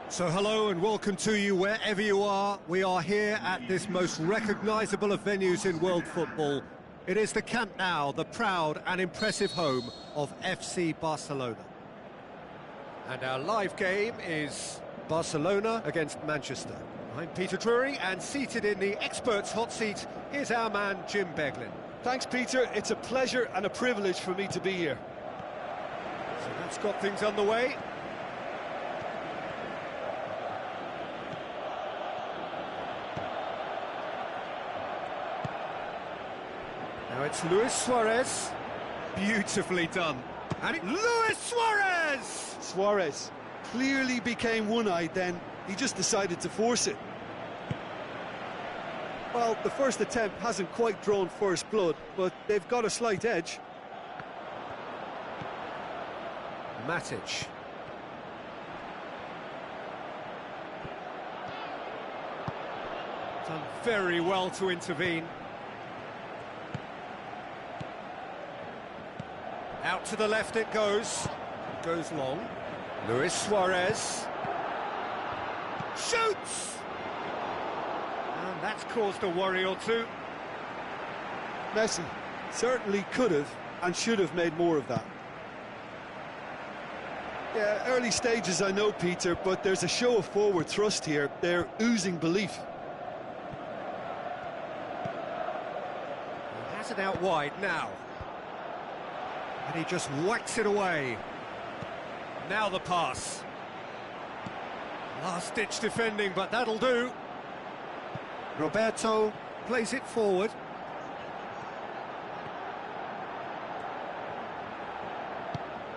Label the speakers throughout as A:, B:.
A: So hello and welcome to you wherever you are. We are here at this most recognisable of venues in world football. It is the Camp Nou, the proud and impressive home of FC Barcelona. And our live game is Barcelona against Manchester. I'm Peter Drury, and seated in the experts' hot seat is our man Jim Beglin.
B: Thanks, Peter. It's a pleasure and a privilege for me to be here.
A: So that's got things underway. Now it's Luis Suarez. Beautifully done. And Luis Suarez!
B: Suarez clearly became one-eyed then. He just decided to force it. Well, the first attempt hasn't quite drawn first blood, but they've got a slight edge.
A: Matic. Done very well to intervene. Out to the left it goes. Goes long. Luis Suarez. Shoots! And that's caused a worry or two.
B: Messi certainly could have and should have made more of that. Yeah, early stages I know, Peter, but there's a show of forward thrust here. They're oozing belief.
A: He has it out wide now. And he just whacks it away. Now the pass. Last-ditch defending, but that'll do. Roberto plays it forward.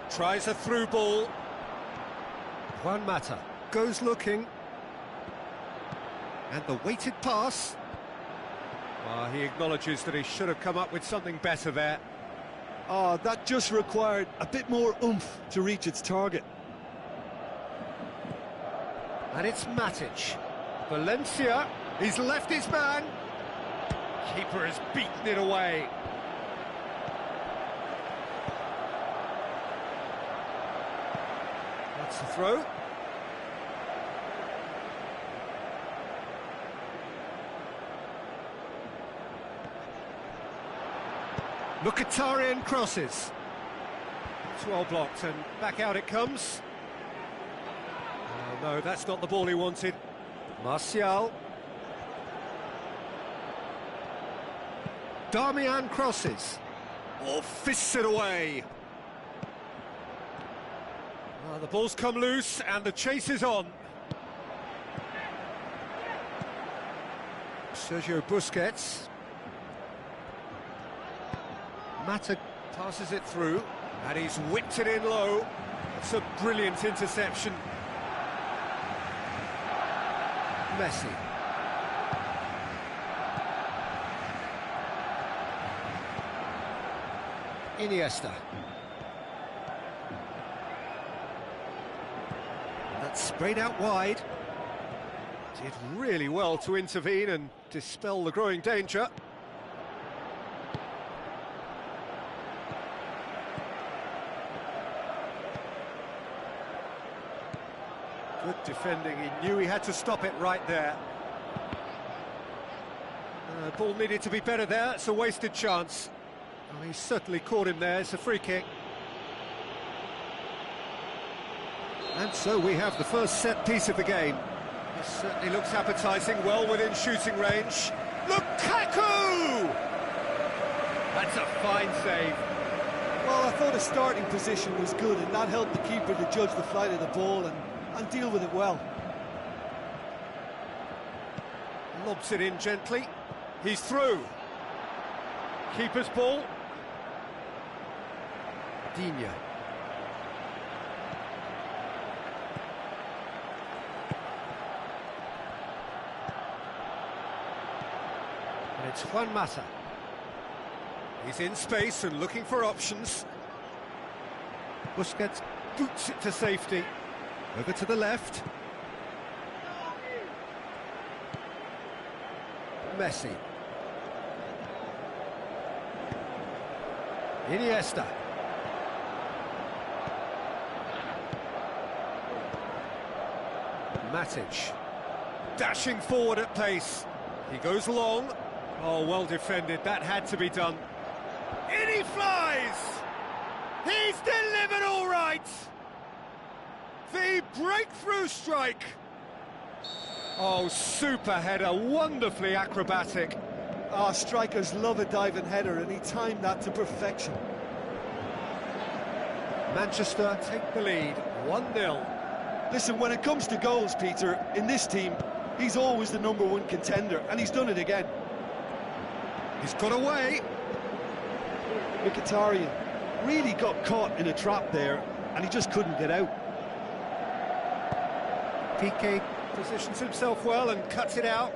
A: Tries a through ball. Juan Mata goes looking. And the weighted pass. He acknowledges that he should have come up with something better there.
B: That just required a bit more oomph to reach its target.
A: And it's Matic. Valencia, he's left his man. Keeper has beaten it away. That's the throw. Mkhitaryan crosses. It's well blocked and back out it comes. Oh, no, that's not the ball he wanted. Martial. Darmian crosses. Fists it away. The ball's come loose and the chase is on. Sergio Busquets. Mata passes it through, and he's whipped it in low. It's a brilliant interception. Messi. Iniesta. That's sprayed out wide. Did really well to intervene and dispel the growing danger. Good defending, he knew he had to stop it right there. Ball needed to be better there, it's a wasted chance. He certainly caught him there, it's a free kick. And so we have the first set piece of the game. This certainly looks appetising, well within shooting range. Lukaku! That's a fine save.
B: Well, I thought his starting position was good, and that helped the keeper to judge the flight of the ball and deal with it well.
A: Lobs it in gently. He's through. Keeper's ball. Digne. And it's Juan Mata. He's in space and looking for options. Busquets boots it to safety. Over to the left. Messi. Iniesta. Matic. Dashing forward at pace. He goes long. Oh, well defended. That had to be done. In he flies! He's delivered all right! The breakthrough strike! Oh, super header, wonderfully acrobatic.
B: Ah, strikers love a diving header, and he timed that to perfection.
A: Manchester take the lead, 1-0.
B: Listen, when it comes to goals, Peter, in this team, he's always the #1 contender, and he's done it again.
A: He's got away.
B: Mkhitaryan really got caught in a trap there, and he just couldn't get out.
A: Piqué positions himself well and cuts it out.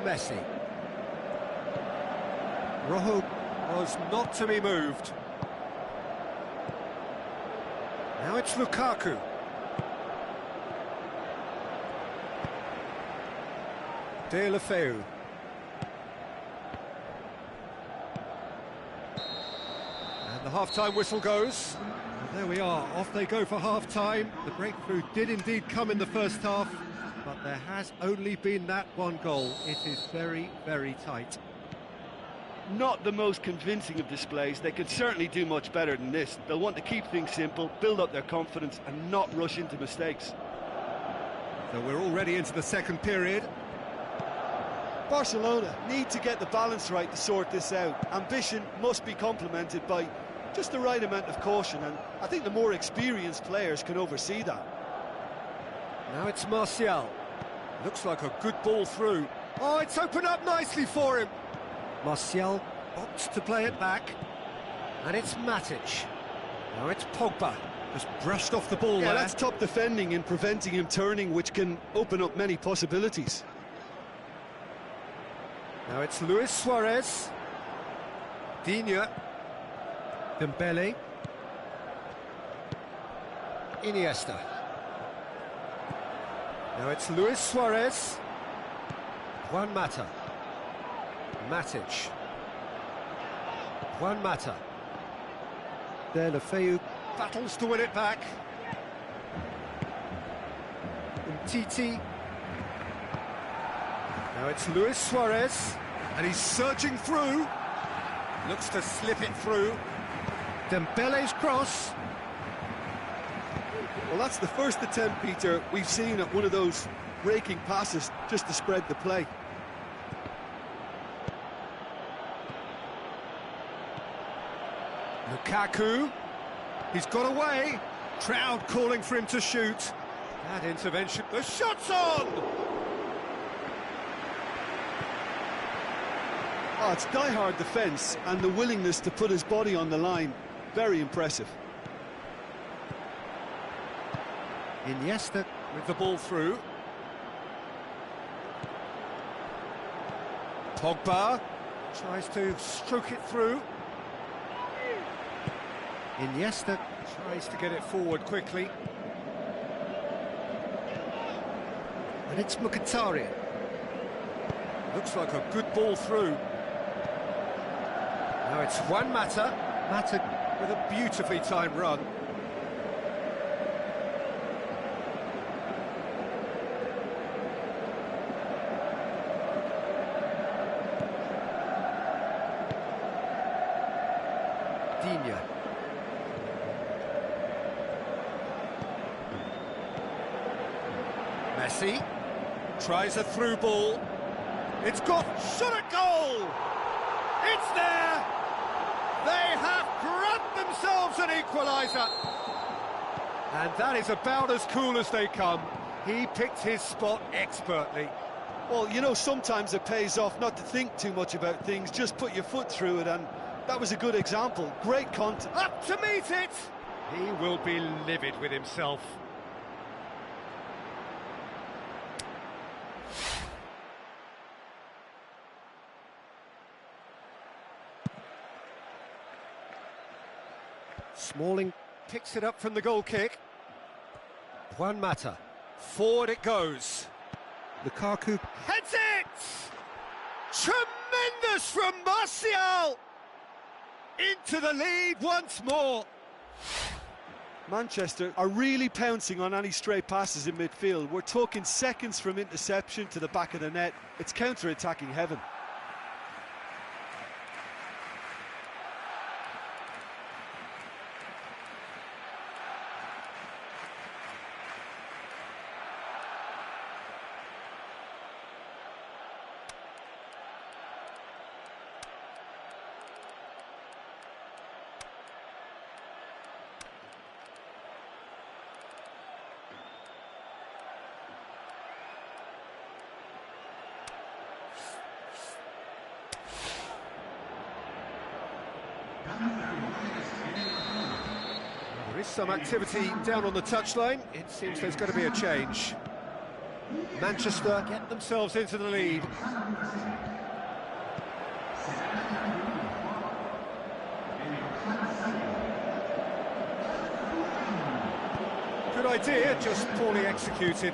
A: Messi. Rojo was not to be moved. Now it's Lukaku. De La Feu. And the half-time whistle goes. And there we are, off they go for half-time. The breakthrough did indeed come in the first half, but there has only been that one goal. It is very, very tight.
B: Not the most convincing of displays. They could certainly do much better than this. They'll want to keep things simple, build up their confidence, and not rush into mistakes.
A: So we're already into the second period.
B: Barcelona need to get the balance right to sort this out. Ambition must be complemented by just the right amount of caution, and I think the more experienced players can oversee that.
A: Now it's Martial. Looks like a good ball through. Oh, it's opened up nicely for him. Martial opts to play it back. And it's Matic. Now it's Pogba. Just brushed off the ball there.
B: That's top defending and preventing him turning, which can open up many possibilities.
A: Now it's Luis Suarez. Digne. Dembele. Iniesta. Now it's Luis Suarez. Juan Mata. Matic. Juan Mata. De La Feu battles to win it back. Umtiti. Now it's Luis Suarez. And he's surging through. Looks to slip it through. Dembele's cross.
B: Well, that's the first attempt, Peter, we've seen at one of those breaking passes just to spread the play.
A: Lukaku. He's got away. Crowd calling for him to shoot. That intervention. The shot's on!
B: Oh, it's die-hard defence and the willingness to put his body on the line. Very impressive.
A: Iniesta with the ball through. Pogba tries to stroke it through. Iniesta tries to get it forward quickly. And it's Mkhitaryan. Looks like a good ball through. Now it's Juan Mata. Mata with a beautifully timed run. Digne. Messi tries a through ball. It's got shot at goal. It's there. They have grabbed themselves an equaliser. And that is about as cool as they come. He picked his spot expertly.
B: Well, you know, sometimes it pays off not to think too much about things, just put your foot through it, and that was a good example. Great contact.
A: Up to meet it. He will be livid with himself. Smalling picks it up from the goal kick. Juan Mata. Forward it goes. Lukaku heads it! Tremendous from Martial! Into the lead once more.
B: Manchester are really pouncing on any stray passes in midfield. We're talking seconds from interception to the back of the net. It's counter-attacking heaven.
A: There is some activity down on the touchline. It seems there's going to be a change. Manchester get themselves into the lead. Good idea, just poorly executed.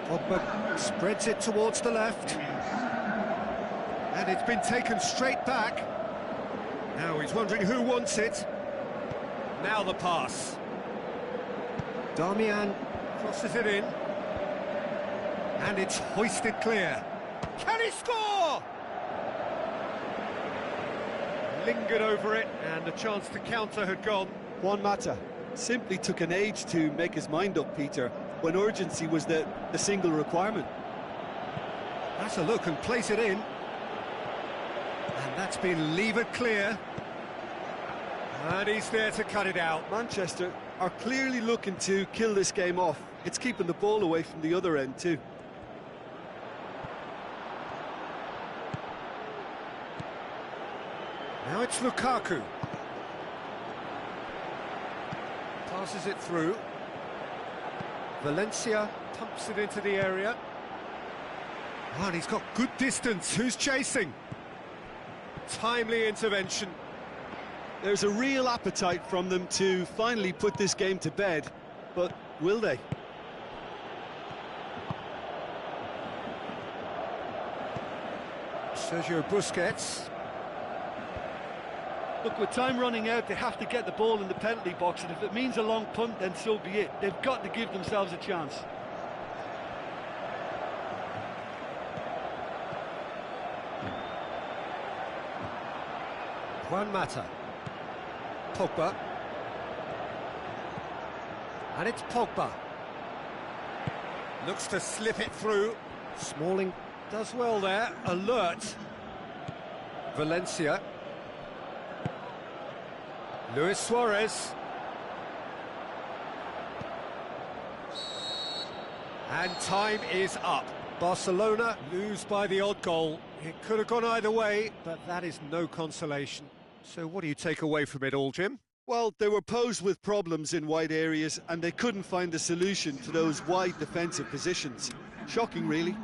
A: Pogba spreads it towards the left. And it's been taken straight back. Now he's wondering who wants it. Now the pass. Darmian crosses it in. And it's hoisted clear. Can he score? Lingered over it, and the chance to counter had gone.
B: Juan Mata simply took an age to make his mind up, Peter, when urgency was the single requirement.
A: That's a look and plays it in. And that's been levered clear. And he's there to cut it out.
B: Manchester are clearly looking to kill this game off. It's keeping the ball away from the other end too.
A: Now it's Lukaku. Passes it through. Valencia pumps it into the area. Oh, and he's got good distance. Who's chasing? Timely intervention.
B: There's a real appetite from them to finally put this game to bed, but will they?
A: Sergio Busquets.
B: Look, with time running out, they have to get the ball in the penalty box, and if it means a long punt, then so be it. They've got to give themselves a chance.
A: Juan Mata. Pogba. And it's Pogba. Looks to slip it through. Smalling does well there. Alert. Valencia. Luis Suarez. And time is up. Barcelona lose by the odd goal. It could have gone either way, but that is no consolation. So what do you take away from it all, Jim?
B: Well, they were posed with problems in wide areas and they couldn't find a solution to those wide defensive positions. Shocking, really.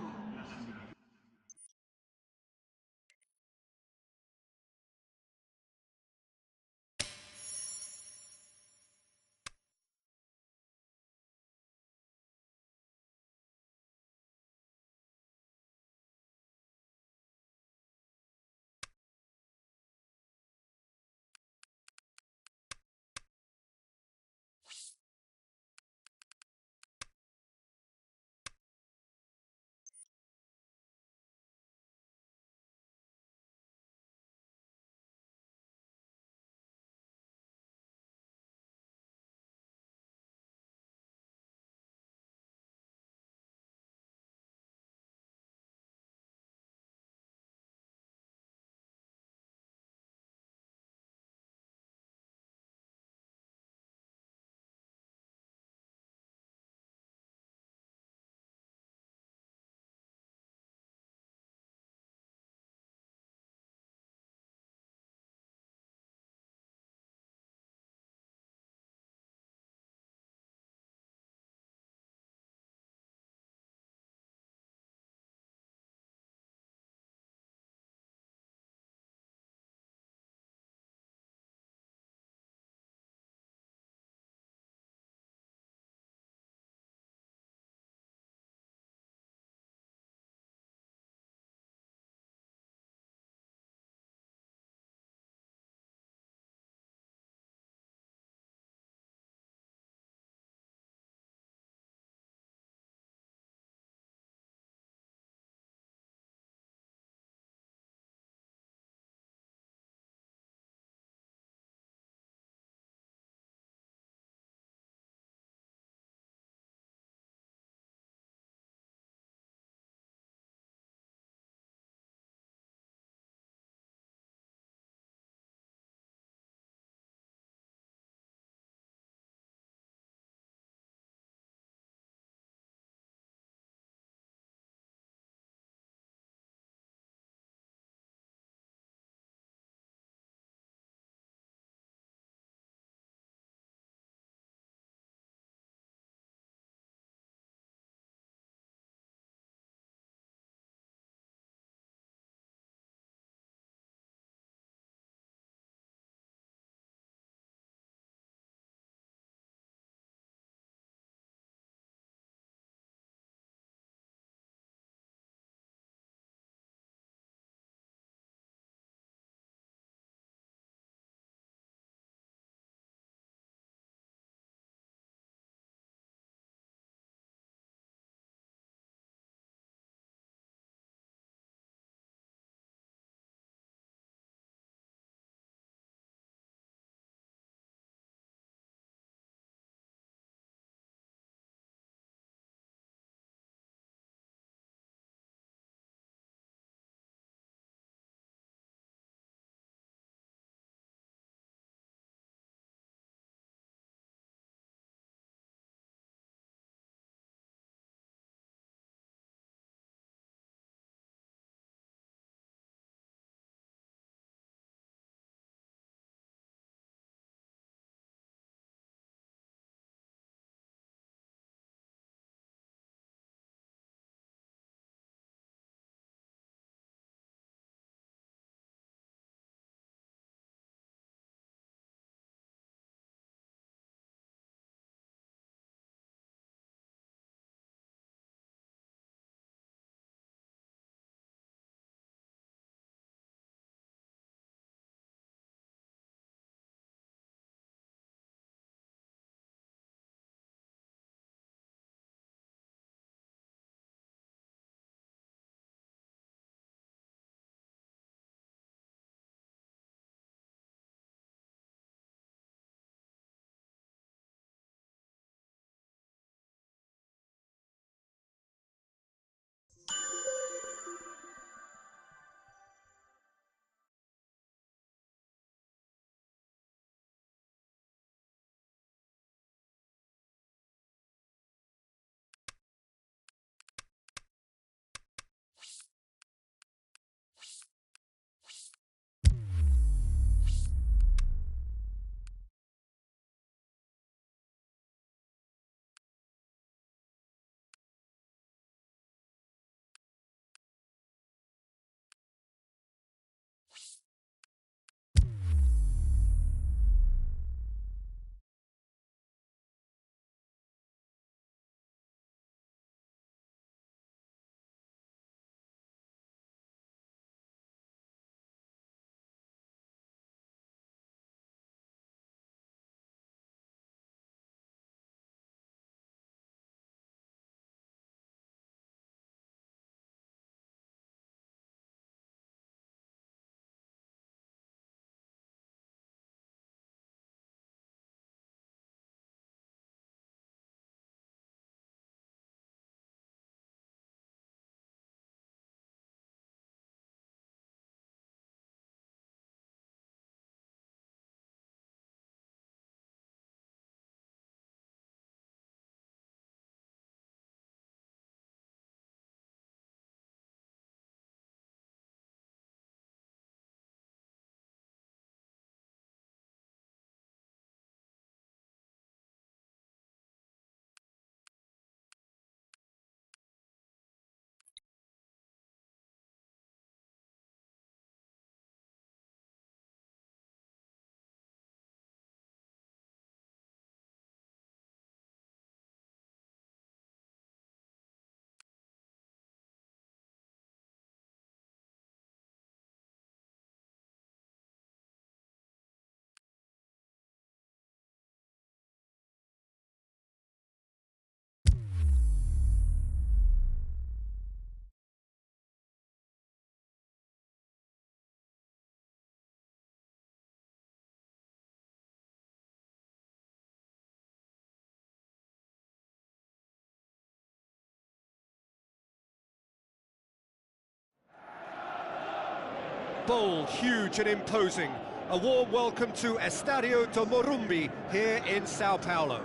A: bold, huge and imposing. A warm welcome to Estadio do Morumbi here in Sao Paulo.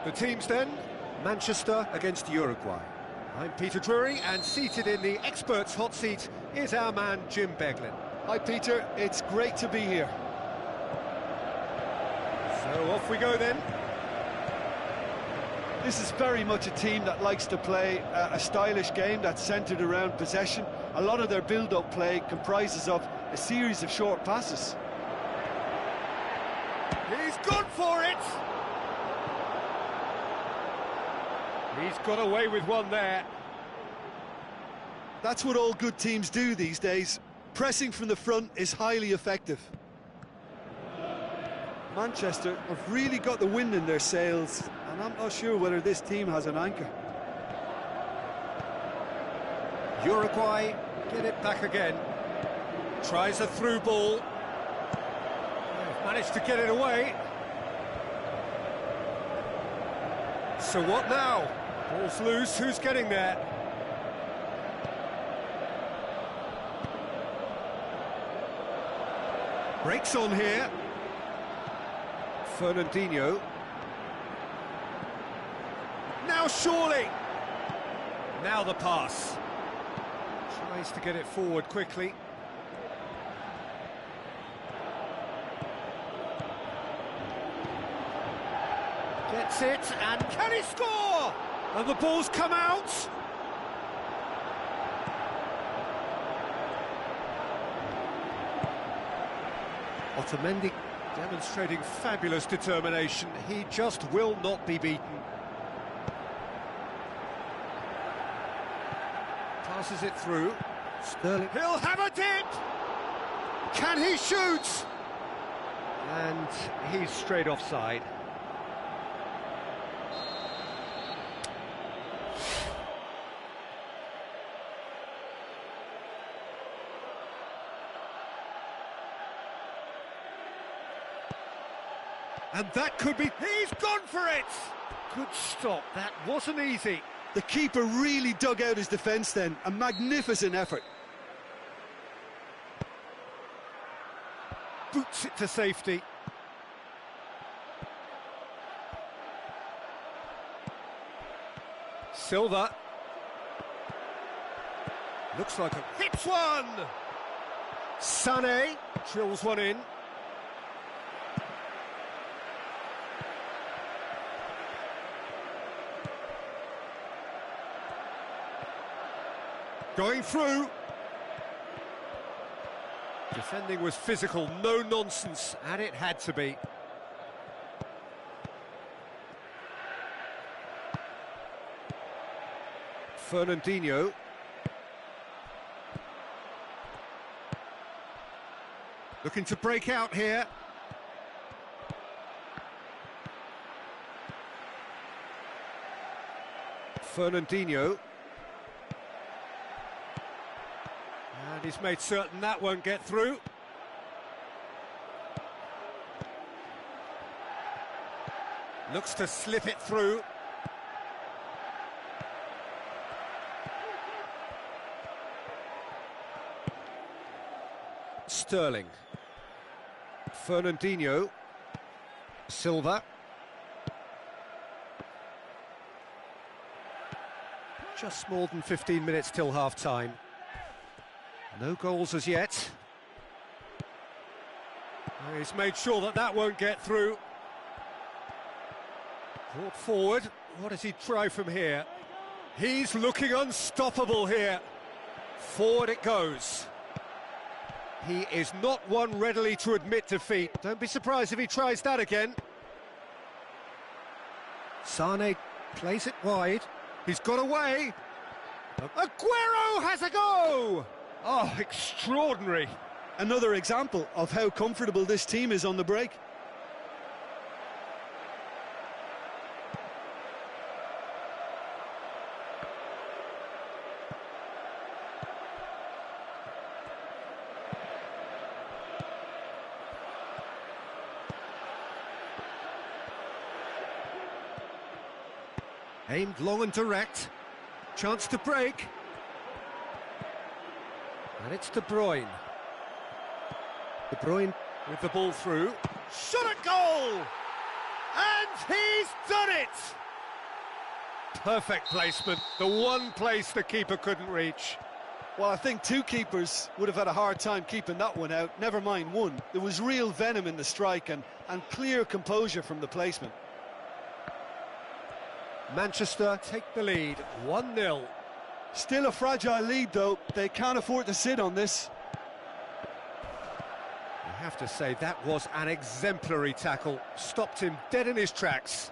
A: The teams then, Manchester against Uruguay. I'm Peter Drury, and seated in the experts' hot seat is our man Jim Beglin.
B: Hi Peter, it's great to be here.
A: So off we go then.
B: This is very much a team that likes to play a stylish game that's centred around possession. A lot of their build-up play comprises of a series of short passes.
A: He's gone for it! He's got away with one there.
B: That's what all good teams do these days. Pressing from the front is highly effective. Manchester have really got the wind in their sails, and I'm not sure whether this team has an anchor.
A: Uruguay get it back again. Tries a through ball. They've managed to get it away. So what now? Ball's loose, who's getting there? Breaks on here. Fernandinho. Now surely! Now the pass. Tries to get it forward quickly. Gets it, and can he score? And the ball's come out. Otamendi demonstrating fabulous determination. He just will not be beaten. Passes it through. Sterling. He'll have a dip! Can he shoot? And he's straight offside. And that could be... He's gone for it! Good stop, that wasn't easy.
B: The keeper really dug out his defence then, a magnificent effort.
A: Boots it to safety. Silva. Looks like a... Hits one! Sané drills one in. Going through. Defending was physical, no nonsense, and it had to be. Fernandinho. Looking to break out here. Fernandinho. And he's made certain that won't get through. Looks to slip it through. Sterling. Fernandinho. Silva. Just more than 15 minutes till half-time. No goals as yet. He's made sure that that won't get through. Brought forward. What does he try from here? He's looking unstoppable here. Forward it goes. He is not one readily to admit defeat. Don't be surprised if he tries that again. Sané plays it wide. He's got away. Aguero has a go! Oh, extraordinary.
B: Another example of how comfortable this team is on the break.
A: Aimed long and direct. Chance to break. And it's De Bruyne. De Bruyne with the ball through. Shot at goal! And he's done it! Perfect placement, the one place the keeper couldn't reach.
B: Well, I think two keepers would have had a hard time keeping that one out, never mind one. There was real venom in the strike and clear composure from the placement.
A: Manchester take the lead, 1-0.
B: Still a fragile lead, though. They can't afford to sit on this.
A: I have to say, that was an exemplary tackle. Stopped him dead in his tracks.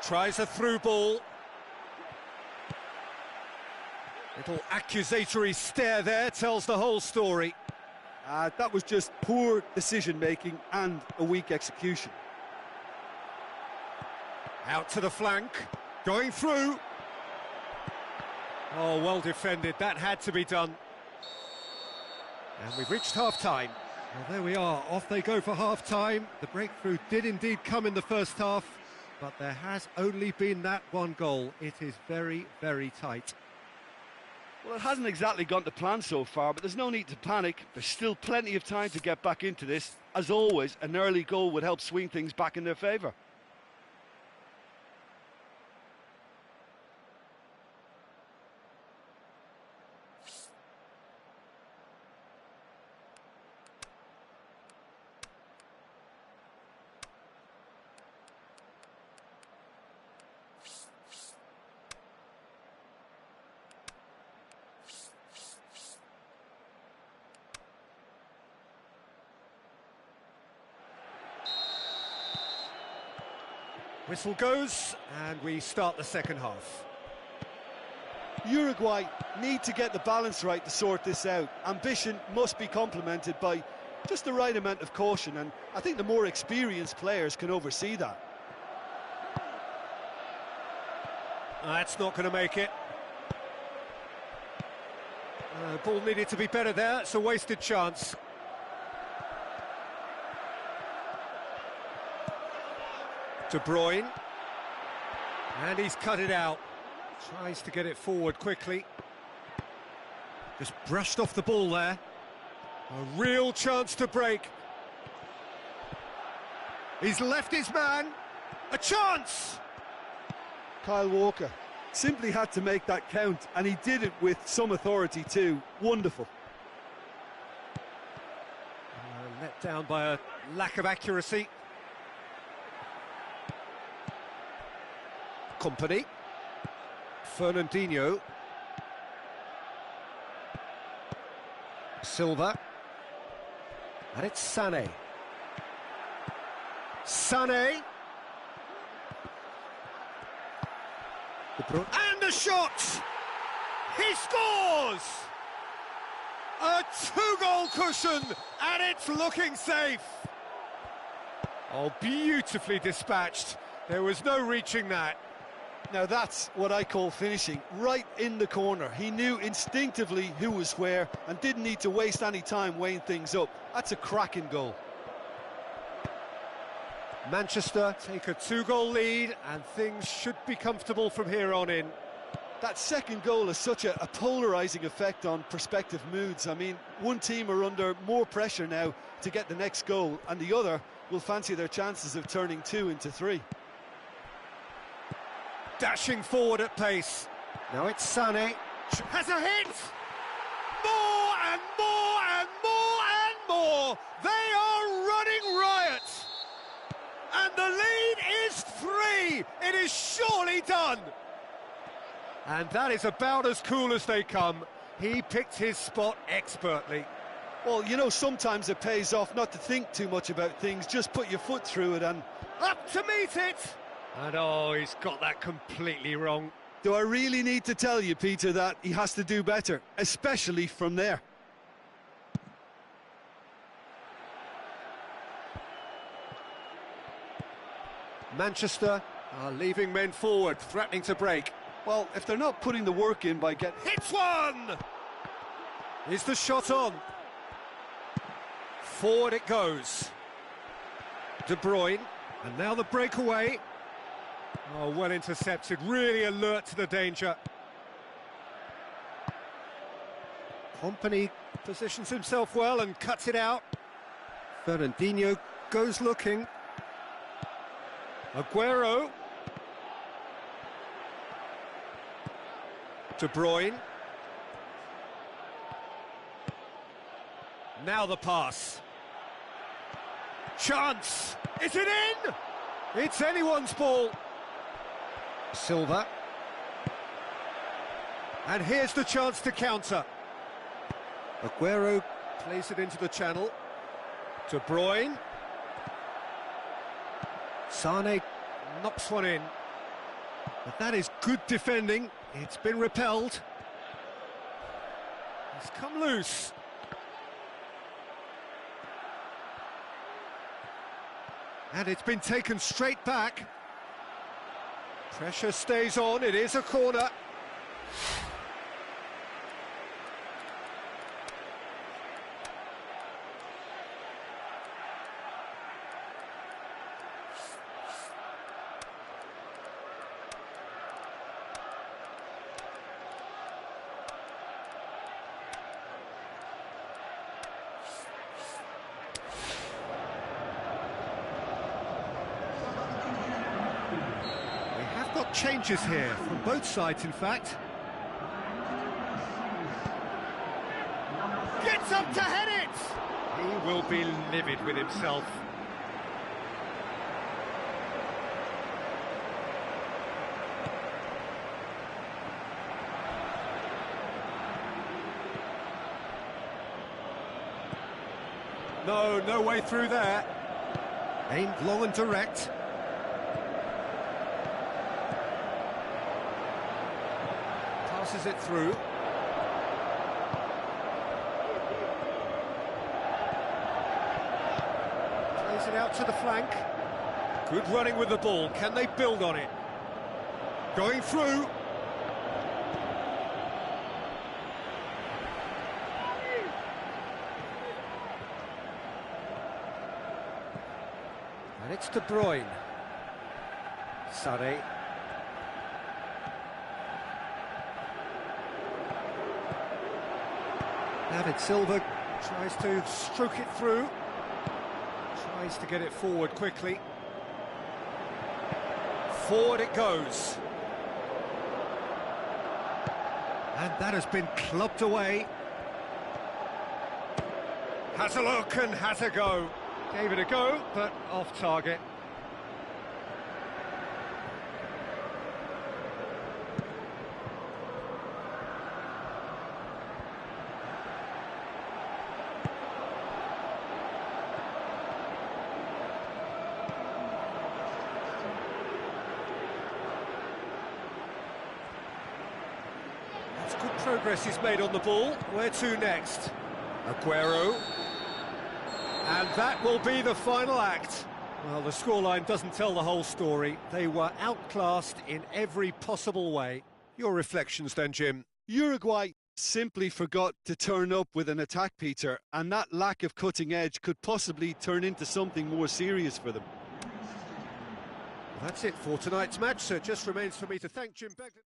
A: Tries a through ball. Little accusatory stare there tells the whole story.
B: That was just poor decision-making and a weak execution.
A: Out to the flank, going through. Oh, well defended, that had to be done. And we've reached half-time. Well, there we are, off they go for half-time. The breakthrough did indeed come in the first half, but there has only been that one goal. It is very, very tight.
B: Well, it hasn't exactly gone to plan so far, but there's no need to panic. There's still plenty of time to get back into this. As always, an early goal would help swing things back in their favour.
A: Whistle goes, and we start the second half.
B: Uruguay need to get the balance right to sort this out. Ambition must be complemented by just the right amount of caution, and I think the more experienced players can oversee that.
A: That's not going to make it. Ball needed to be better there, it's a wasted chance. De Bruyne, and he's cut it out. Tries to get it forward quickly. Just brushed off the ball there. A real chance to break. He's left his man. A chance!
B: Kyle Walker simply had to make that count, and he did it with some authority too. Wonderful.
A: Let down by a lack of accuracy. Company. Fernandinho. Silva. And it's Sané. Sané. And the shot! He scores! A two-goal cushion, and it's looking safe. Oh, beautifully dispatched. There was no reaching that.
B: Now that's what I call finishing, right in the corner. He knew instinctively who was where and didn't need to waste any time weighing things up. That's a cracking goal.
A: Manchester take a two-goal lead, and things should be comfortable from here on in.
B: That second goal has such a polarising effect on prospective moods. I mean, one team are under more pressure now to get the next goal, and the other will fancy their chances of turning 2 into 3.
A: Dashing forward at pace. Now it's Sané. Has a hit! More and more and more and more! They are running riot! And the lead is 3! It is surely done! And that is about as cool as they come. He picked his spot expertly.
B: Well, you know, sometimes it pays off not to think too much about things, just put your foot through it and...
A: Up to meet it! And oh, he's got that completely wrong.
B: Do I really need to tell you, Peter, that he has to do better, especially from there?
A: Manchester are leaving men forward, threatening to break.
B: Well, if they're not putting the work in by getting...
A: Hits one! Is the shot on? Forward it goes. De Bruyne. And now the breakaway. Oh, well intercepted, really alert to the danger. Company positions himself well and cuts it out. Fernandinho goes looking. Aguero. De Bruyne. Now the pass. Chance! Is it in? It's anyone's ball. Silva. And here's the chance to counter. Aguero plays it into the channel. De Bruyne. Sane knocks one in. But that is good defending. It's been repelled. It's come loose. And it's been taken straight back. Pressure stays on, it is a corner. Changes here from both sides, in fact. Gets up to head it! He will be livid with himself. No way through there. Aimed long and direct. Passes it through. Plays it out to the flank. Good running with the ball. Can they build on it? Going through. And it's De Bruyne. Sane. David Silva tries to stroke it through, tries to get it forward quickly. Forward it goes. And that has been clubbed away. Has a look and has a go. Gave it a go, but off target. Good progress he's made on the ball. Where to next? Aguero. And that will be the final act. Well, the scoreline doesn't tell the whole story. They were outclassed in every possible way. Your reflections then, Jim?
B: Uruguay simply forgot to turn up with an attack, Peter, and that lack of cutting edge could possibly turn into something more serious for them.
A: Well, that's it for tonight's match, so it just remains for me to thank Jim Begley.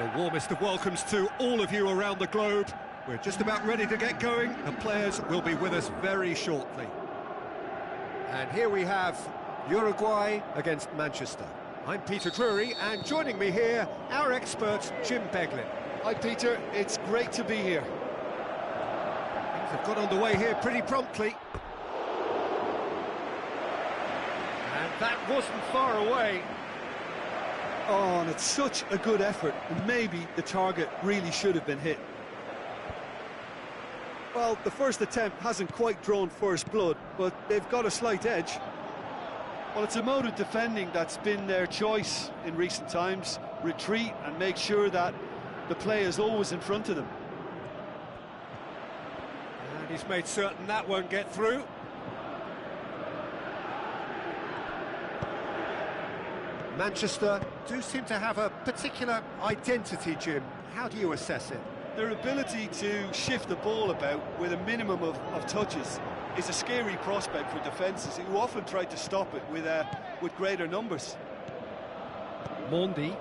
A: The warmest of welcomes to all of you around the globe. We're just about ready to get going. The players will be with us very shortly. And here we have Uruguay against Manchester. I'm Peter Drury, and joining me here, our expert, Jim Beglin.
B: Hi, Peter. It's great to be here.
A: Things have got underway here pretty promptly. And that wasn't far away.
B: Oh, and it's such a good effort, and maybe the target really should have been hit. Well, the first attempt hasn't quite drawn first blood, but they've got a slight edge. Well, it's a mode of defending that's been their choice in recent times. Retreat and make sure that the play is always in front of them.
A: And he's made certain that won't get through. Manchester do seem to have a particular identity, Jim. How do you assess it?
B: Their ability to shift the ball about with a minimum of touches is a scary prospect for defences who often try to stop it with greater numbers.
A: Mondi.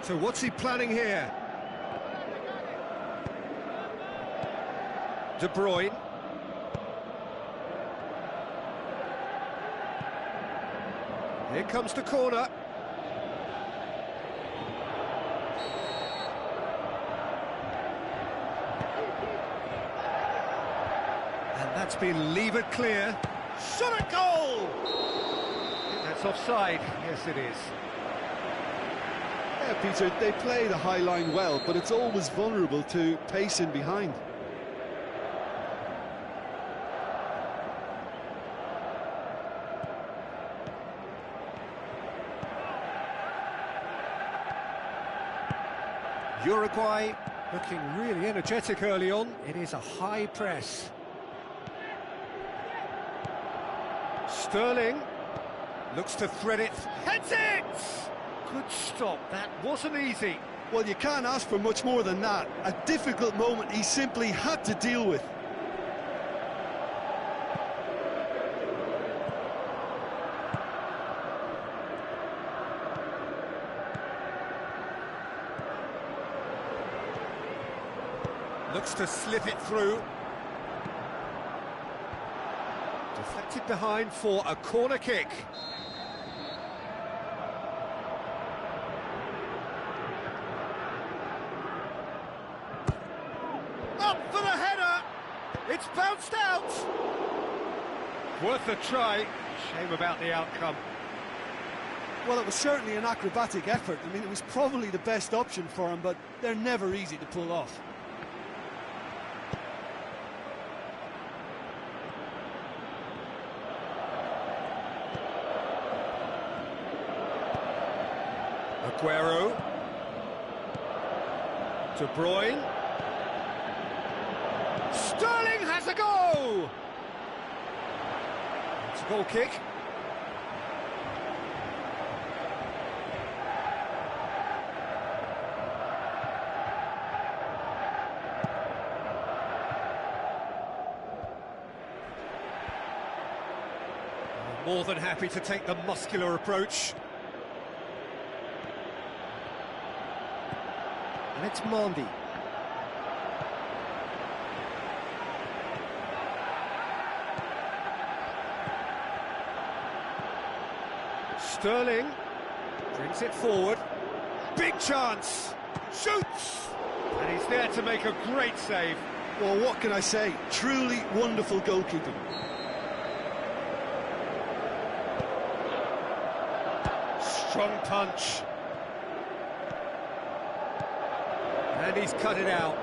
A: So what's he planning here? De Bruyne. Here comes the corner. And that's been levered clear. Shot at goal! I think that's offside. Yes, it is.
B: Yeah, Peter, they play the high line well, but it's always vulnerable to pace in behind.
A: Uruguay looking really energetic early on. It is a high press. Sterling looks to thread it. Heads it! Good stop. That wasn't easy.
B: Well, you can't ask for much more than that. A difficult moment he simply had to deal with.
A: Looks to slip it through. Deflected behind for a corner kick. Up for the header! It's bounced out! Worth a try. Shame about the outcome.
B: Well, it was certainly an acrobatic effort. I mean, it was probably the best option for him, but they're never easy to pull off.
A: Aguero. De Bruyne. Sterling has a go! It's a goal kick. More than happy to take the muscular approach. And it's Mondi. Sterling brings it forward. Big chance. Shoots! And he's there to make a great save.
B: Well, what can I say? Truly wonderful goalkeeping.
A: Strong punch. And he's cut it out.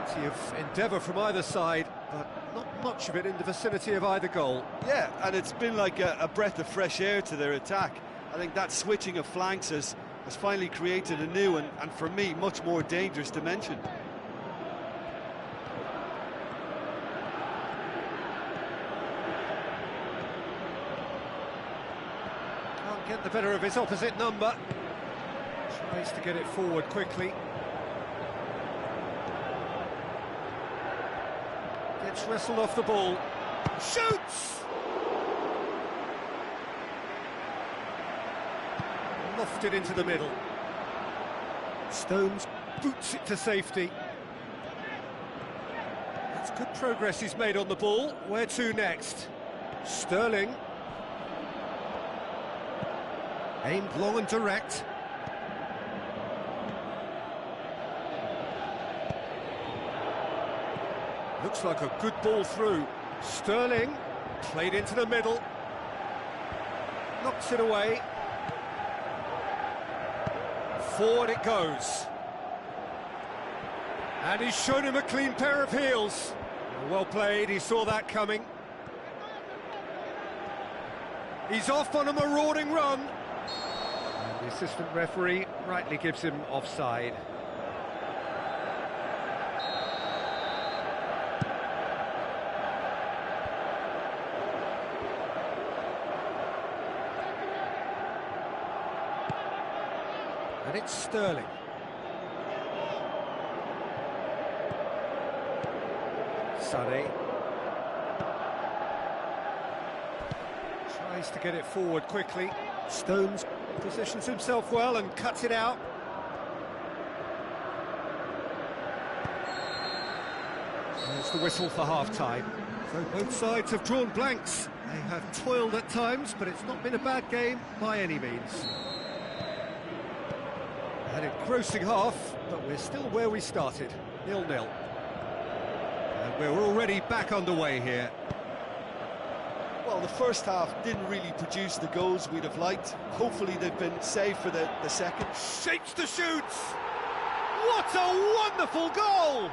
A: Plenty of endeavour from either side, but not much of it in the vicinity of either goal.
B: Yeah, and it's been like a breath of fresh air to their attack. I think that switching of flanks has finally created a new and for me, much more dangerous dimension.
A: get the better of his opposite number. Tries to get it forward quickly. Gets wrestled off the ball. Shoots! Lofted into the middle. Stones boots it to safety. That's good progress he's made on the ball. Where to next? Sterling. Aimed long and direct. Looks like a good ball through. Sterling, played into the middle. Knocks it away. Forward it goes. And he's shown him a clean pair of heels. Well played, he saw that coming. He's off on a marauding run. And the assistant referee rightly gives him offside. And it's Sterling. Sané. Tries to get it forward quickly. Stones positions himself well and cuts it out. There's the whistle for half-time. So both sides have drawn blanks. They have toiled at times, but it's not been a bad game by any means. An engrossing half, but we're still where we started, 0-0. And we're already back underway here.
B: Well, the first half didn't really produce the goals we'd have liked. Hopefully they've been saved for the second.
A: Shapes the shoots! What a wonderful goal!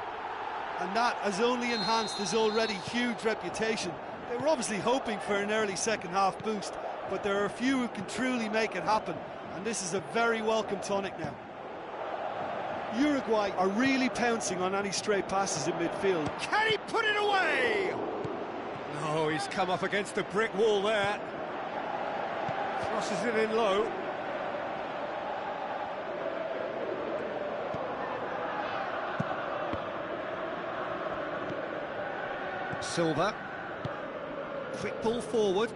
B: And that has only enhanced his already huge reputation. They were obviously hoping for an early second half boost, but there are a few who can truly make it happen, and this is a very welcome tonic now. Uruguay are really pouncing on any stray passes in midfield.
A: Can he put it away? No, he's come up against a brick wall there. Crosses it in low. Silva. Quick ball forward.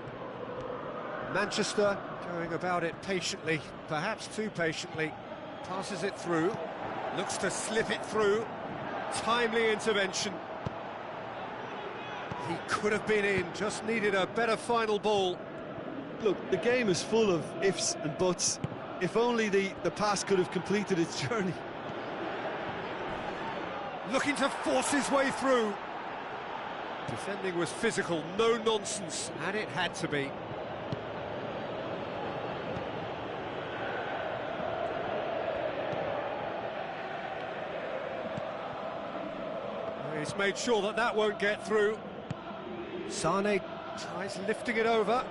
A: Manchester going about it patiently, perhaps too patiently. Passes it through. Looks to slip it through. Timely intervention. He could have been in, just needed a better final ball.
B: Look, the game is full of ifs and buts. If only the pass could have completed its journey.
A: Looking to force his way through. Defending was physical, no nonsense, and it had to be. He's made sure that that won't get through. Sané tries lifting it over.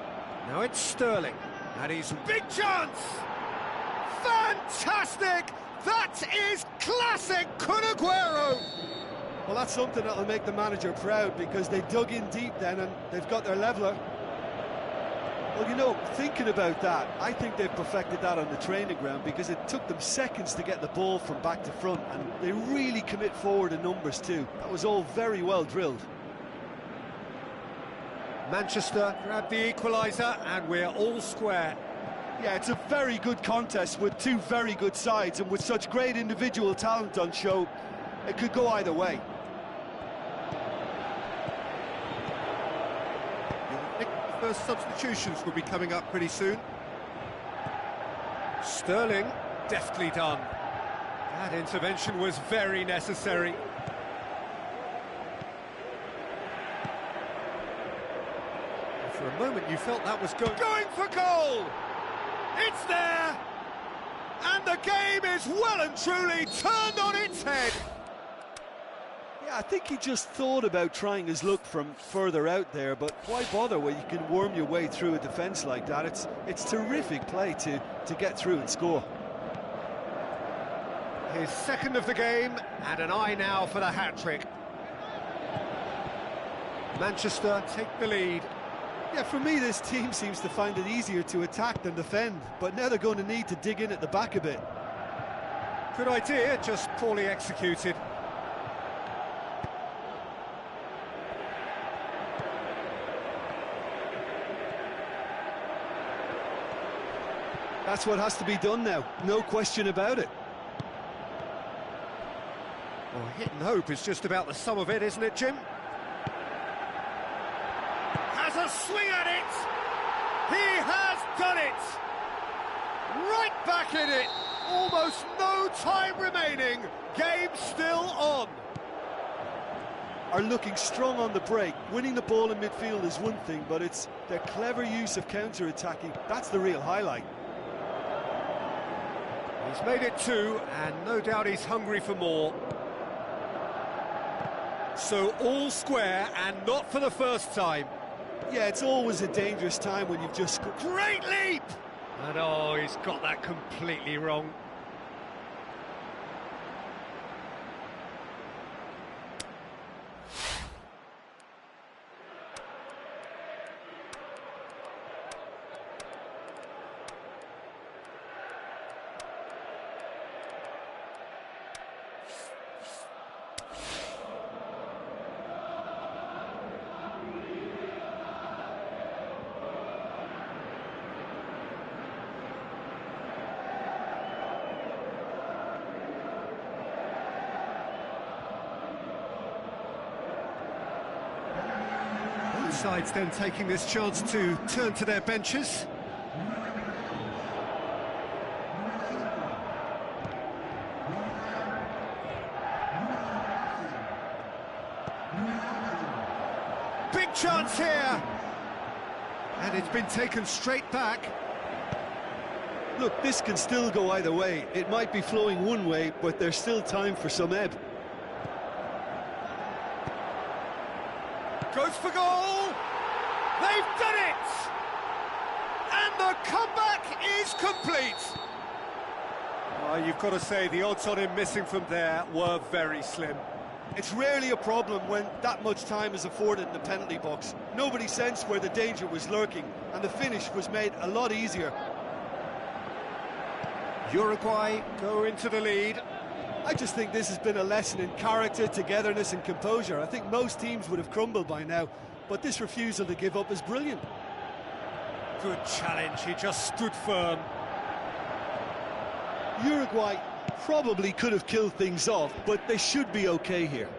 A: Now it's Sterling, and he's big chance! Fantastic! That is classic Kun Aguero!
B: Well, that's something that'll make the manager proud, because they dug in deep then and they've got their leveller. Well, you know, thinking about that, I think they've perfected that on the training ground, because it took them seconds to get the ball from back to front, and they really commit forward in numbers too. That was all very well drilled.
A: Manchester grabbed the equaliser, and we're all square.
B: Yeah, it's a very good contest with two very good sides, and with such great individual talent on show, it could go either way.
A: First substitutions will be coming up pretty soon. Sterling, deftly done. That intervention was very necessary. For a moment you felt that was going for goal! It's there! And the game is well and truly turned on its head!
B: Yeah, I think he just thought about trying his luck from further out there, but why bother when you can worm your way through a defence like that? It's terrific play to get through and score.
A: His second of the game, and an eye now for the hat-trick. Manchester take the lead.
B: Yeah, for me, this team seems to find it easier to attack than defend, but now they're going to need to dig in at the back a bit.
A: Good idea, just poorly executed.
B: That's what has to be done now, no question about it.
A: Well, hit and hope is just about the sum of it, isn't it, Jim? Has a swing at it! He has done it! Right back in it! Almost no time remaining, game still on.
B: Are looking strong on the break. Winning the ball in midfield is one thing, but it's their clever use of counter-attacking. That's the real highlight.
A: He's made it two, and no doubt he's hungry for more. So all square, and not for the first time.
B: Yeah, it's always a dangerous time when you've just scored.
A: Great leap! And oh, he's got that completely wrong. Sides then taking this chance to turn to their benches. Big chance here! And it's been taken straight back.
B: Look, this can still go either way. It might be flowing one way, but there's still time for some ebb.
A: Goes for goal! They've done it! And the comeback is complete! You've got to say, the odds on him missing from there were very slim.
B: It's rarely a problem when that much time is afforded in the penalty box. Nobody sensed where the danger was lurking, and the finish was made a lot easier.
A: Uruguay go into the lead.
B: I just think this has been a lesson in character, togetherness and composure. I think most teams would have crumbled by now, but this refusal to give up is brilliant.
A: Good challenge, he just stood firm.
B: Uruguay probably could have killed things off, but they should be okay here.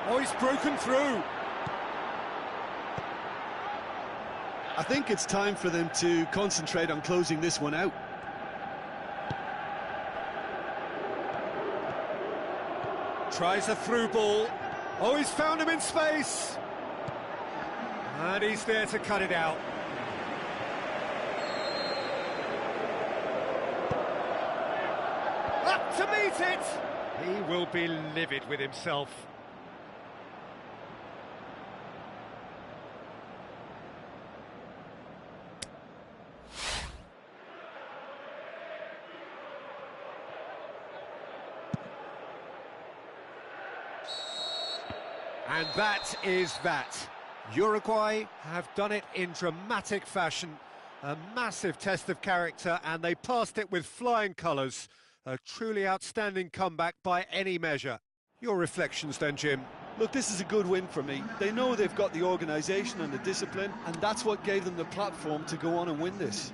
A: Oh, he's broken through.
B: I think it's time for them to concentrate on closing this one out.
A: Tries a through ball. Oh, he's found him in space. And he's there to cut it out. Up to meet it. He will be livid with himself. And that is that. Uruguay have done it in dramatic fashion. A massive test of character, and they passed it with flying colours. A truly outstanding comeback by any measure. Your reflections then, Jim?
B: Look, this is a good win for me. They know they've got the organisation and the discipline, and that's what gave them the platform to go on and win this.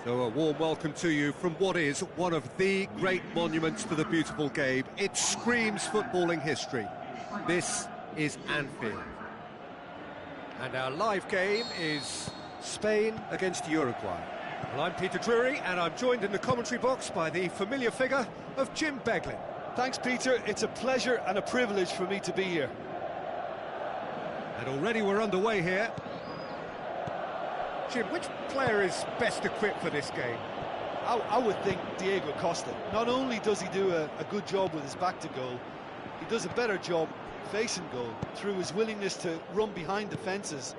A: So a warm welcome to you from what is one of the great monuments to the beautiful game. It screams footballing history. This is Anfield. And our live game is Spain against Uruguay. Well, I'm Peter Drury, and I'm joined in the commentary box by the familiar figure of Jim Beglin.
B: Thanks, Peter. It's a pleasure and a privilege for me to be here.
A: And already we're underway here. Jim, which player is best equipped for this game?
B: I would think Diego Costa. Not only does he do a good job with his back to goal, he does a better job facing goal through his willingness to run behind defences.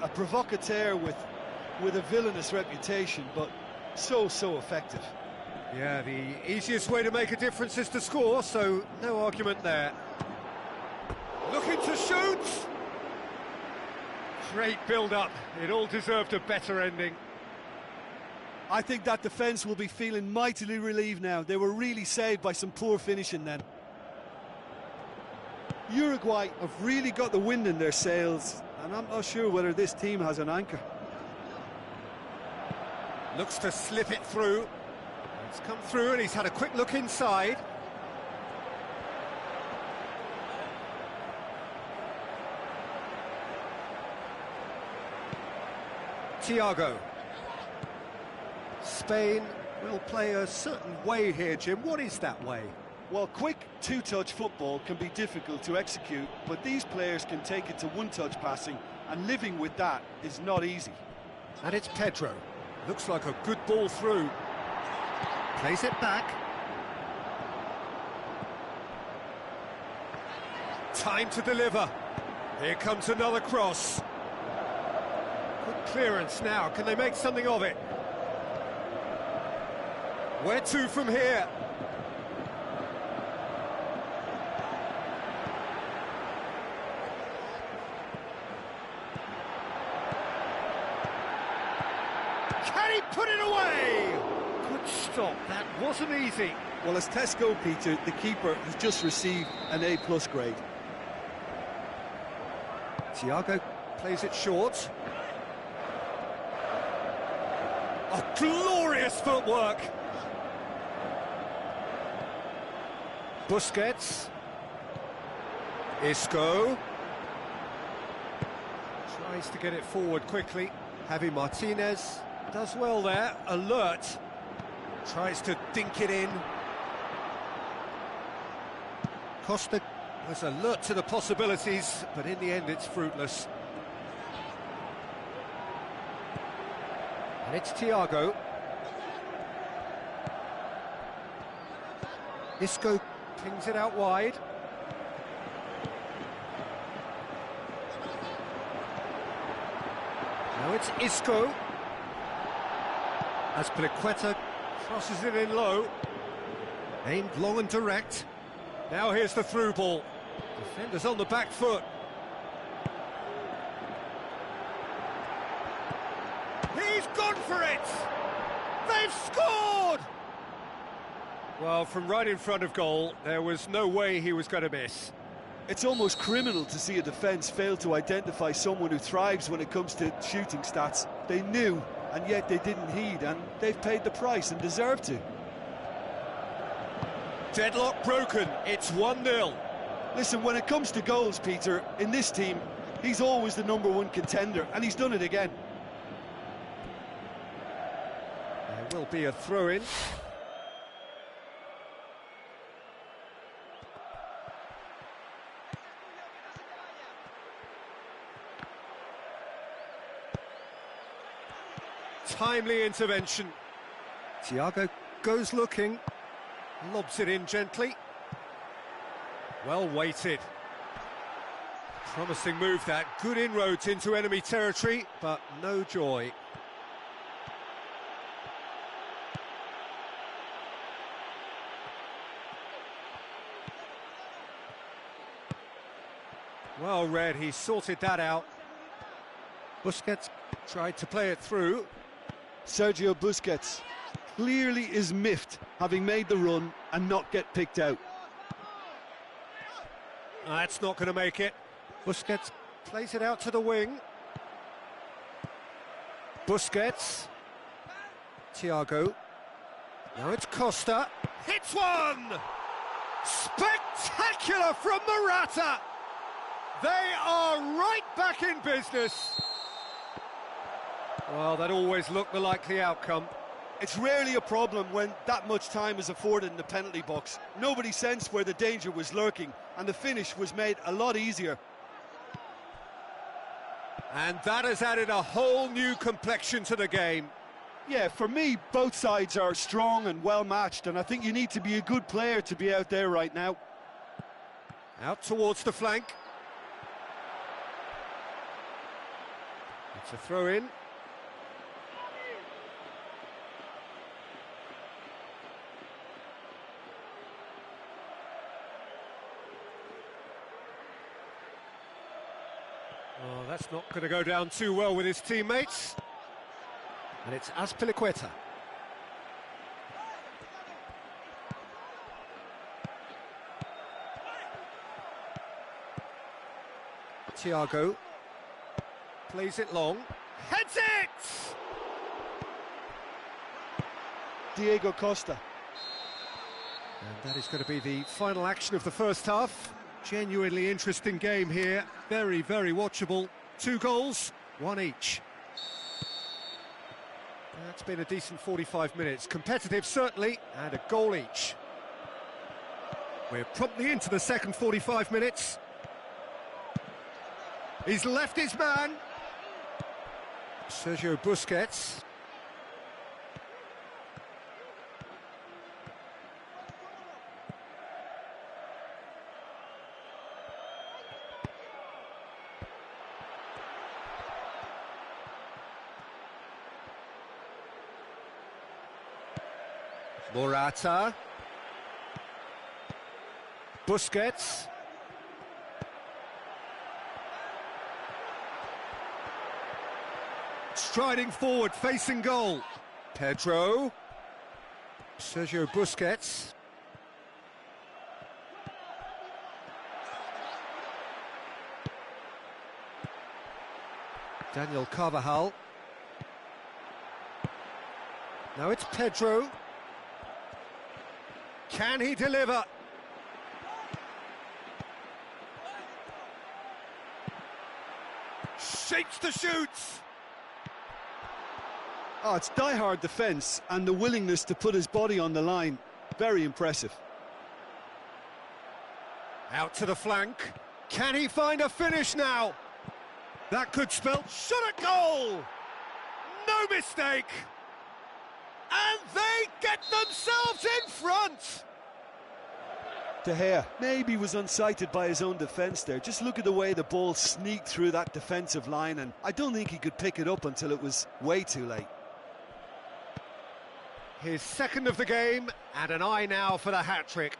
B: A provocateur with a villainous reputation, but so effective.
A: Yeah, the easiest way to make a difference is to score, so no argument there. Looking to shoot! Great build-up. It all deserved a better ending.
B: I think that defence will be feeling mightily relieved now. They were really saved by some poor finishing then. Uruguay have really got the wind in their sails, and I'm not sure whether this team has an anchor.
A: Looks to slip it through. It's come through and he's had a quick look inside. Thiago. Spain will play a certain way here, Jim. What is that way?
B: Well, quick two-touch football can be difficult to execute, but these players can take it to one-touch passing, and living with that is not easy.
A: And it's Pedro. Looks like a good ball through. Plays it back. Time to deliver. Here comes another cross. Good clearance now. Can they make something of it? Where to from here? Can he put it away? Good stop. That wasn't easy.
B: Well, as tests go, Peter, the keeper has just received an A+ grade.
A: Thiago plays it short. Oh, glorious footwork! Busquets. Isco. Tries to get it forward quickly. Javi Martinez does well there. Alert. Tries to dink it in. Costa was alert to the possibilities, but in the end it's fruitless. And it's Thiago. Isco pings it out wide. Now it's Isco. As Pliqueta crosses it in low. Aimed long and direct. Now here's the through ball. Defenders on the back foot. He's gone for it! They've scored! Well, from right in front of goal, there was no way he was going to miss.
B: It's almost criminal to see a defence fail to identify someone who thrives when it comes to shooting stats. They knew, and yet they didn't heed, and they've paid the price and deserve to.
A: Deadlock broken, it's 1-0.
B: Listen, when it comes to goals, Peter, in this team, he's always the #1 contender, and he's done it again.
A: There will be a throw-in. Timely intervention. Thiago goes looking. Lobs it in gently. Well weighted. Promising move that. Good inroads into enemy territory, but no joy. Well read, he sorted that out. Busquets tried to play it through.
B: Sergio Busquets clearly is miffed, having made the run and not get picked out.
A: That's not going to make it. Busquets plays it out to the wing. Busquets. Thiago. Now it's Costa. Hits one! Spectacular from Morata! They are right back in business. Well, that always looked the likely outcome.
B: It's rarely a problem when that much time is afforded in the penalty box. Nobody sensed where the danger was lurking, and the finish was made a lot easier.
A: And that has added a whole new complexion to the game.
B: Yeah, for me, both sides are strong and well matched, and I think you need to be a good player to be out there right now.
A: Out towards the flank. It's a throw-in. Oh, that's not going to go down too well with his teammates. And it's Azpilicueta. Thiago plays it long. Heads it!
B: Diego Costa.
A: And that is going to be the final action of the first half. Genuinely interesting game here. Very, very watchable. 2 goals, 1 each. That's been a decent 45 minutes. Competitive, certainly, and a goal each. We're promptly into the second 45 minutes. He's left his man. Sergio Busquets. Morata. Busquets. Striding forward, facing goal. Pedro. Sergio Busquets. Daniel Carvajal. Now it's Pedro. Can he deliver? Shapes the shoots.
B: Oh, it's die-hard defence and the willingness to put his body on the line. Very impressive.
A: Out to the flank. Can he find a finish now? That could spell shot at goal. No mistake. And they get themselves in front.
B: De Gea maybe was unsighted by his own defence there. Just look at the way the ball sneaked through that defensive line, and I don't think he could pick it up until it was way too late.
A: His second of the game, and an eye now for the hat-trick.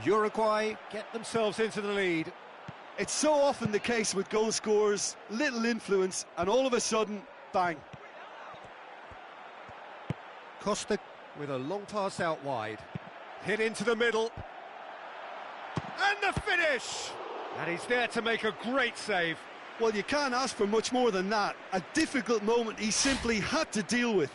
A: Uruguay get themselves into the lead.
B: It's so often the case with goal scorers, little influence, and all of a sudden, bang.
A: Costa with a long pass out wide. Hit into the middle. And the finish! And he's there to make a great save.
B: Well, you can't ask for much more than that. A difficult moment he simply had to deal with.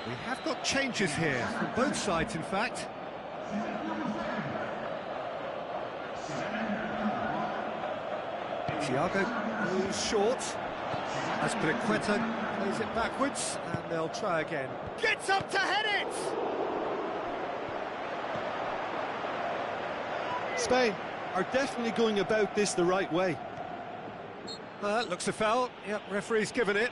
A: We have got changes here, from both sides in fact. Thiago moves short. Azpilicueta plays it backwards, and they'll try again. Gets up to head it!
B: Spain are definitely going about this the right way.
A: Looks a foul. Yep, referee's given it.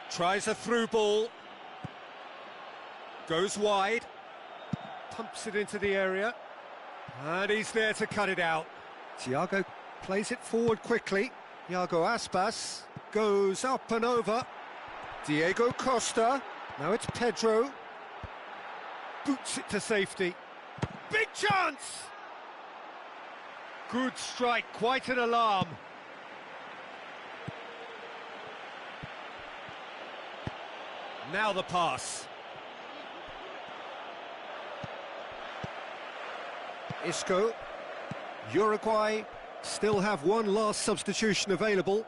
A: Tries a through ball. Goes wide. Pumps it into the area. And he's there to cut it out. Thiago plays it forward quickly. Thiago Aspas goes up and over. Diego Costa. Now it's Pedro. Boots it to safety. Big chance! Good strike, quite an alarm. Now the pass. Isco. Uruguay still have one last substitution available.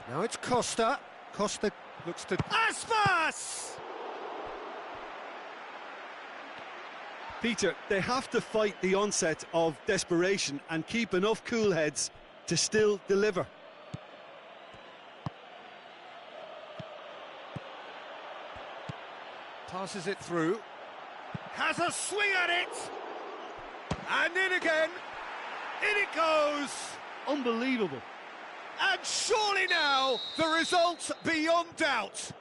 A: Now it's Costa. Costa looks to Aspas!
B: Peter, they have to fight the onset of desperation and keep enough cool heads to still deliver.
A: Passes it through. Has a swing at it! And in again! In it goes!
B: Unbelievable.
A: And surely now, the result's beyond doubt.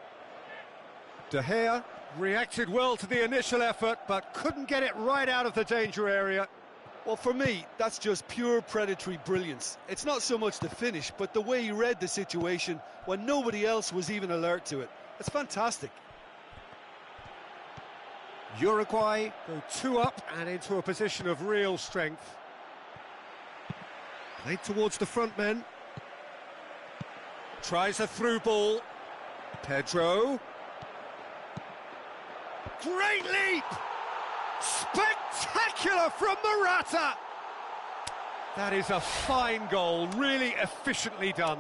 A: De Gea reacted well to the initial effort, but couldn't get it right out of the danger area.
B: Well, for me, that's just pure predatory brilliance. It's not so much the finish, but the way he read the situation when nobody else was even alert to it. It's fantastic.
A: Uruguay go 2 up and into a position of real strength. Played towards the front men. Tries a through ball. Pedro. Great leap! Spectacular from Morata! That is a fine goal, really efficiently done.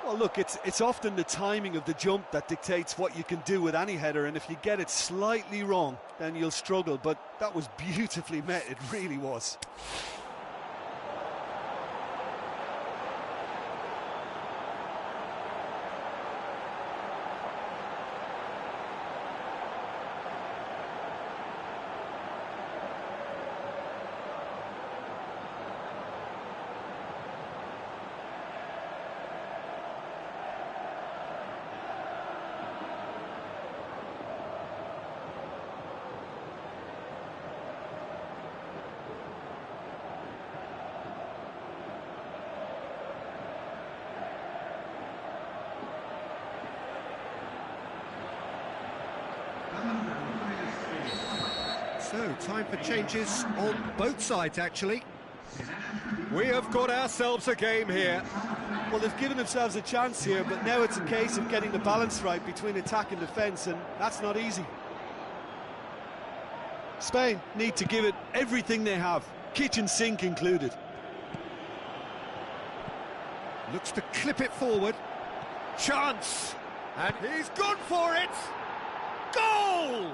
B: Well, look, it's often the timing of the jump that dictates what you can do with any header, and if you get it slightly wrong, then you'll struggle, but that was beautifully met, it really was.
A: So, time for changes on both sides, actually. We have got ourselves a game here.
B: Well, they've given themselves a chance here, but now it's a case of getting the balance right between attack and defence, and that's not easy. Spain need to give it everything they have, kitchen sink included.
A: Looks to clip it forward. Chance! And he's gone for it! Goal!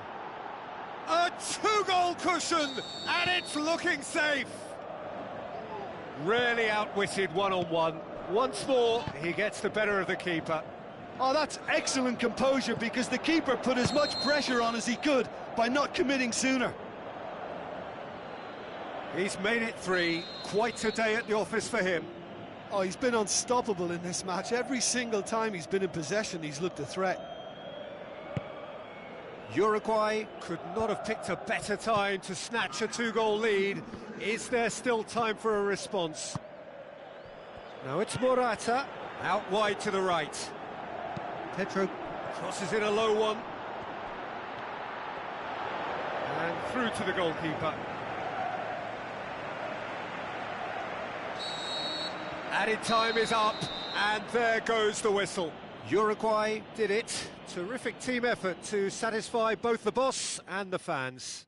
A: A 2-goal cushion, and it's looking safe. Really outwitted one-on-one. Once more, he gets the better of the keeper.
B: Oh, that's excellent composure, because the keeper put as much pressure on as he could by not committing sooner.
A: He's made it 3. Quite a day at the office for him.
B: Oh, he's been unstoppable in this match. Every single time he's been in possession, he's looked a threat.
A: Uruguay could not have picked a better time to snatch a 2-goal lead. Is there still time for a response? Now it's Morata, out wide to the right. Pedro crosses in a low one. And through to the goalkeeper. Added time is up, and there goes the whistle. Uruguay did it. Terrific team effort to satisfy both the boss and the fans.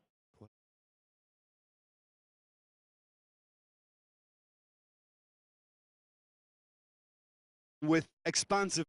B: With expansive